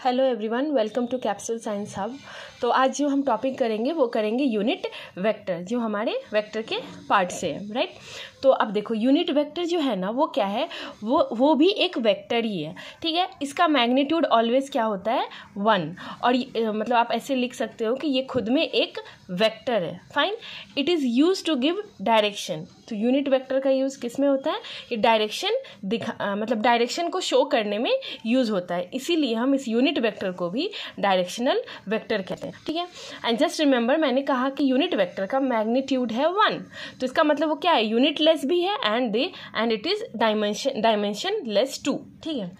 Hello everyone, welcome to capsule science hub. तो आज जो हम टॉपिक करेंगे वो करेंगे यूनिट वेक्टर, जो हमारे वेक्टर के पार्ट से है, राइट। तो अब देखो, यूनिट वेक्टर जो है ना वो क्या है, वो भी एक वेक्टर ही है, ठीक है। इसका मैग्नीट्यूड ऑलवेज क्या होता है, 1। और मतलब आप ऐसे लिख सकते हो कि ये खुद में एक वेक्टर है, fine. It is use to give direction. तो यूनिट वेक्टर का यूज़ किस में होता है, ये डायरेक्शन मतलब डायरेक्शन को शो करने में यूज़ होता है, इसीलिए हम इस यूनिट वेक्टर को भी डायरेक्शनल वेक्टर कहते हैं, ठीक है। एंड जस्ट रिमेंबर, मैंने कहा कि यूनिट वेक्टर का मैग्नीट्यूड है 1, तो इसका मतलब वो क्या है, यूनिट लेस भी है and it is dimension less 2, ठीक है।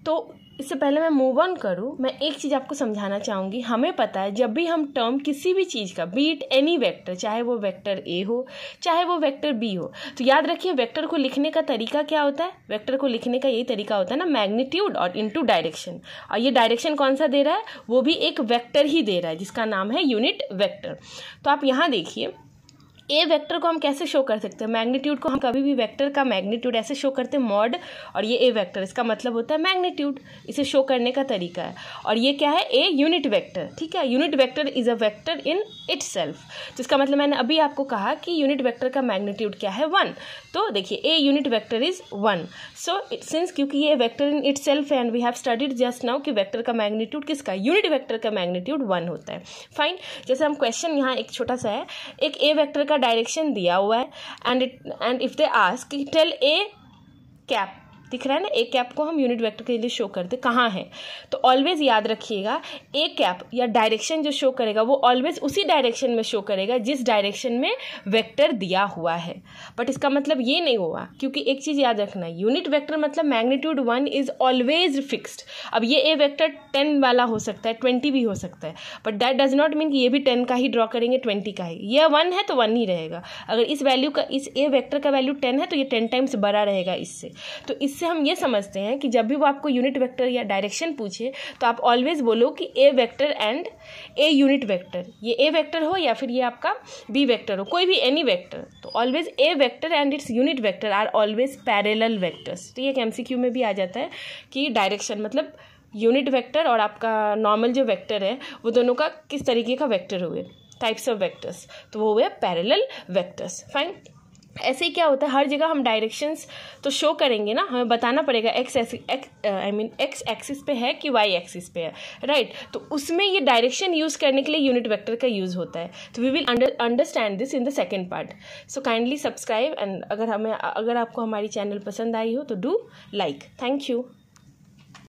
तो इससे पहले मैं मूव ऑन करूँ, मैं एक चीज़ आपको समझाना चाहूँगी। हमें पता है जब भी हम टर्म किसी भी चीज़ का, बी इट एनी वेक्टर, चाहे वो वेक्टर ए हो चाहे वो वेक्टर बी हो, तो याद रखिए वेक्टर को लिखने का तरीका क्या होता है। वेक्टर को लिखने का यही तरीका होता है ना, मैग्नीट्यूड और इनटू डायरेक्शन। और ये डायरेक्शन कौन सा दे रहा है, वो भी एक वेक्टर ही दे रहा है जिसका नाम है यूनिट वेक्टर। तो आप यहाँ देखिए, ए वेक्टर को हम कैसे शो कर सकते हैं, मैग्नीट्यूड को हम कभी भी वेक्टर का मैग्नीट्यूड ऐसे शो करते हैं मॉड, और ये ए वेक्टर, इसका मतलब होता है मैग्नीट्यूड, इसे शो करने का तरीका है। और ये क्या है, ए यूनिट वेक्टर, ठीक है। Unit vector is a vector in itself. तो इसका मतलब मैंने अभी आपको कहा कि यूनिट वेक्टर का मैग्नीट्यूड क्या है, 1। तो देखिए, a unit vector is 1। So since क्योंकि ये वेक्टर इन इटसेल्फ है, and we have studied just now कि वेक्टर का मैग्नीट्यूड किसका, यूनिट वेक्टर का मैग्नीट्यूड 1 होता है, फाइन। जैसे हम क्वेश्चन यहाँ एक छोटा सा है, एक ए वेक्टर का डायरेक्शन दिया हुआ है, and if they ask tell a cap, दिख रहा है ना, ए कैप को हम यूनिट वेक्टर के लिए शो करते कहाँ है, तो ऑलवेज याद रखिएगा ए कैप या डायरेक्शन जो शो करेगा वो ऑलवेज उसी डायरेक्शन में शो करेगा जिस डायरेक्शन में वेक्टर दिया हुआ है। बट इसका मतलब ये नहीं हुआ, क्योंकि एक चीज़ याद रखना, यूनिट वेक्टर मतलब मैग्नीट्यूड 1 इज ऑलवेज फिक्स्ड। अब ये ए वेक्टर 10 वाला हो सकता है, 20 भी हो सकता है, but that does not mean कि ये भी 10 का ही ड्रॉ करेंगे, 20 का ही। ये 1 है तो 1 ही रहेगा। अगर इस वैल्यू का, इस ए वेक्टर का वैल्यू 10 है तो ये 10 टाइम्स बड़ा रहेगा इससे। तो इससे हम ये समझते हैं कि जब भी वो आपको यूनिट वेक्टर या डायरेक्शन पूछे तो आप ऑलवेज बोलो कि a vector and a unit vector, ये ए वेक्टर हो या फिर ये आपका बी वेक्टर हो, कोई भी एनी वेक्टर, तो always a vector and its unit vector are always parallel vectors. तो ये एमसीक्यू में भी आ जाता है कि डायरेक्शन मतलब यूनिट वेक्टर और आपका नॉर्मल जो वेक्टर है वो दोनों का किस तरीके का वेक्टर हुए, टाइप्स ऑफ वेक्टर्स, तो वो हुए पैरेलल वेक्टर्स, फाइन। ऐसे ही क्या होता है, हर जगह हम डायरेक्शंस तो शो करेंगे ना, हमें बताना पड़ेगा एक्स एक्सिस पे है कि वाई एक्सिस पे है, राइट। तो उसमें ये डायरेक्शन यूज़ करने के लिए यूनिट वेक्टर का यूज़ होता है। तो we will understand this in the second part. So kindly subscribe, and अगर आपको हमारी चैनल पसंद आई हो तो डू लाइक। Thank you.